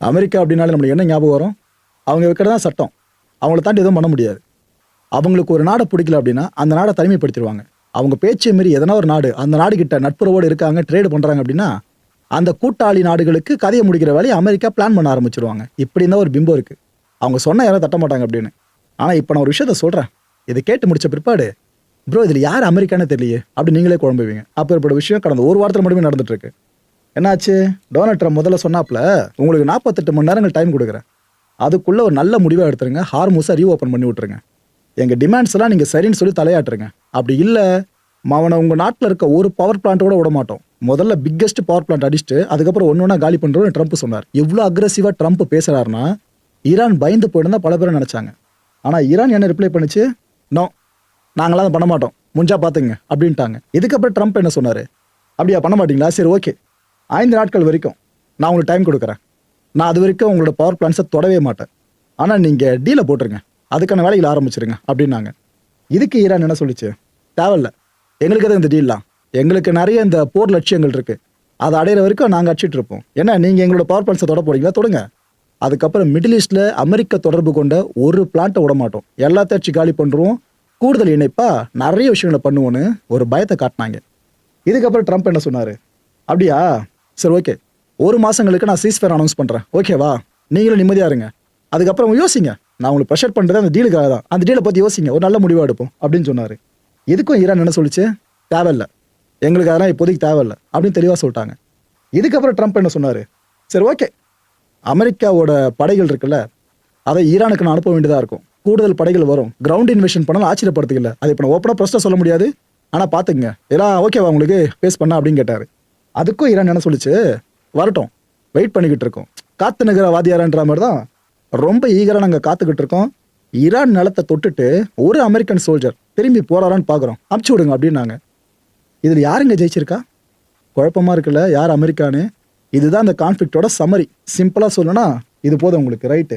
America அப்படின்னாலே நம்மளுக்கு என்ன ஞாபகம் வரும்? அவங்க வைக்கிறது தான் சட்டம். அவங்கள தாண்டி எதுவும் பண்ண முடியாது. அவங்களுக்கு ஒரு நாடை பிடிக்கல அப்படின்னா அந்த நாடை தனிமைப்படுத்திடுவாங்க. அவங்க பேச்சை மீறி எதனா ஒரு நாடு அந்த நாடு கிட்ட நட்புறவோடு இருக்காங்க, ட்ரேடு பண்றாங்க அப்படின்னா அந்த கூட்டாளி நாடுகளுக்கு கதையை முடிக்கிற வேலையை அமெரிக்கா பிளான் பண்ண ஆரம்பிச்சிருவாங்க. இப்படி தான் ஒரு பிம்பம் இருக்கு. அவங்க சொன்ன யாரும் தட்ட மாட்டாங்க அப்படின்னு. ஆனா இப்ப நான் ஒரு விஷயத்த சொல்றேன். இதை கேட்டு முடிச்ச பிற்பாடு, ப்ரோ இதுல யார் அமெரிக்கானே தெரியலையே அப்படி நீங்களே குழம்புவீங்க. அப்பேற்பட்ட விஷயம் கடந்த ஒரு வாரத்தில் மட்டுமே நடந்துட்டு இருக்கு. என்னாச்சு? டொனால்ட் ட்ரம்ப் முதல்ல சொன்னாப்ல, உங்களுக்கு 48 மணி நேரங்கள் டைம் கொடுக்குறேன், அதுக்குள்ள ஒரு நல்ல முடிவை எடுத்துருங்க, ஹார்மூஸை ரீஓப்பன் பண்ணி விட்டுருங்க, எங்க டிமாண்ட்ஸ் எல்லாம் நீங்க சரின்னு சொல்லி தலையாட்டுருங்க. அப்படி இல்ல அவனை உங்க நாட்டில் இருக்க ஒரு பவர் பிளான்ட்டோட விட மாட்டோம், முதல்ல பிக்கெஸ்ட் பவர் பிளான்ட் அடிச்சுட்டு அதுக்கப்புறம் ஒன்னொன்னா காலி பண்றோம்னு ட்ரம்ப் சொன்னார். எவ்வளவு அக்ரெசிவா ட்ரம்ப் பேசுறாருன்னா ஈரான் பயந்து போயிட்டு பல பேரும் நினைச்சாங்க. ஆனா ஈரான் என்ன ரிப்ளை பண்ணுச்சு? நோ, நாங்களாம் பண்ண மாட்டோம், முஞ்சா பாத்துங்க அப்படின்ட்டாங்க. இதுக்கப்புறம் ட்ரம்ப் என்ன சொன்னாரு? அப்படியா பண்ண மாட்டீங்களா? சரி ஓகே, 5 நாட்கள் வரைக்கும் நான் உங்களுக்கு டைம் கொடுக்குறேன், நான் அது வரைக்கும் உங்களோட பவர் பிளான்ஸை தொடவே மாட்டேன், ஆனால் நீங்கள் டீலை போட்டுருங்க, அதுக்கான வேலைகளை ஆரம்பிச்சிருங்க அப்படின்னாங்க. இதுக்கு ஈரான் என்ன சொல்லிச்சு? தேவையில்ல, எங்களுக்கு எதுவும் இந்த டீல்லாம், எங்களுக்கு நிறைய இந்த போர் லட்சியங்கள் இருக்கு, அதை அடையிற வரைக்கும் நாங்கள் அடிச்சுட்டு இருப்போம், ஏன்னா நீங்கள் எங்களோட பவர் பிளான்ஸை தொட போறீங்களா, தொடுங்க. அதுக்கப்புறம் மிடில் ஈஸ்ட்ல அமெரிக்க தொடர்பு கொண்ட ஒரு பிளான்ட்டை விட மாட்டோம், எல்லாத்தையும் காலி பண்ணுறோம், கூடுதல் இணைப்பா நிறைய விஷயங்களை பண்ணுவோன்னு ஒரு பயத்தை காட்டினாங்க. இதுக்கப்புறம் ட்ரம்ப் என்ன சொன்னாரு? அப்படியா, சரி ஓகே, 1 மாசங்களுக்கு நான் சீஸ்ஃபயர் அனௌன்ஸ் பண்றேன், ஓகேவா, நீங்களும் நிம்மதியா இருங்க, அதுக்கப்புறம் யோசிங்க, நான் உங்களுக்கு ப்ரெஷர் பண்றது அந்த டீலுக்காக தான், அந்த டீலை பத்தி யோசிங்க, ஒரு நல்ல முடிவா எடுப்போம் அப்படின்னு சொன்னாரு. இதுக்கும் ஈரான் என்ன சொல்லிச்சு? தேவையில்ல, எங்களுக்கு அதெல்லாம் இப்போதைக்கு தேவையில்ல அப்படின்னு தெளிவா சொல்லிட்டாங்க. இதுக்கப்புறம் ட்ரம்ப் என்ன சொன்னாரு? சரி ஓகே, அமெரிக்காவோட படைகள் இருக்குல்ல, அதை ஈரானுக்கு நான் அனுப்ப வேண்டியதா இருக்கும், கூடுதல் படைகள் வரும், கிரவுண்ட் இன்வெஷன் பண்ணாலும் ஆச்சரியப்படுத்துக்கல, அதை இப்போ நான் ஓப்பனா ப்ரெஸ்ட்டாக சொல்ல முடியாது, ஆனா பாத்துங்க எல்லாம் ஓகேவா உங்களுக்கு பேஸ் பண்ண அப்படின்னு கேட்டாரு. அதுக்கும் ஈரான் என்ன சொல்லிச்சு? வரட்டும், வெயிட் பண்ணிக்கிட்டு இருக்கோம், காத்து நகர வாதியாரன்ற மாதிரி தான் ரொம்ப ஈகரா நாங்கள் காத்துக்கிட்டு இருக்கோம், ஈரான் நிலத்தை தொட்டுட்டு ஒரு அமெரிக்கன் சோல்ஜர் திரும்பி போறாரான்னு பார்க்குறோம், அமுச்சு விடுங்க அப்படின்னாங்க. இதில் யாருங்க ஜெயிச்சிருக்கா? குழப்பமா இருக்குல்ல யார் அமெரிக்கான்னு. இதுதான் அந்த கான்ஃப்ளிக்டோட சம்மரி. சிம்பிளா சொல்லணும்னா இது போதும் உங்களுக்கு, ரைட்டு.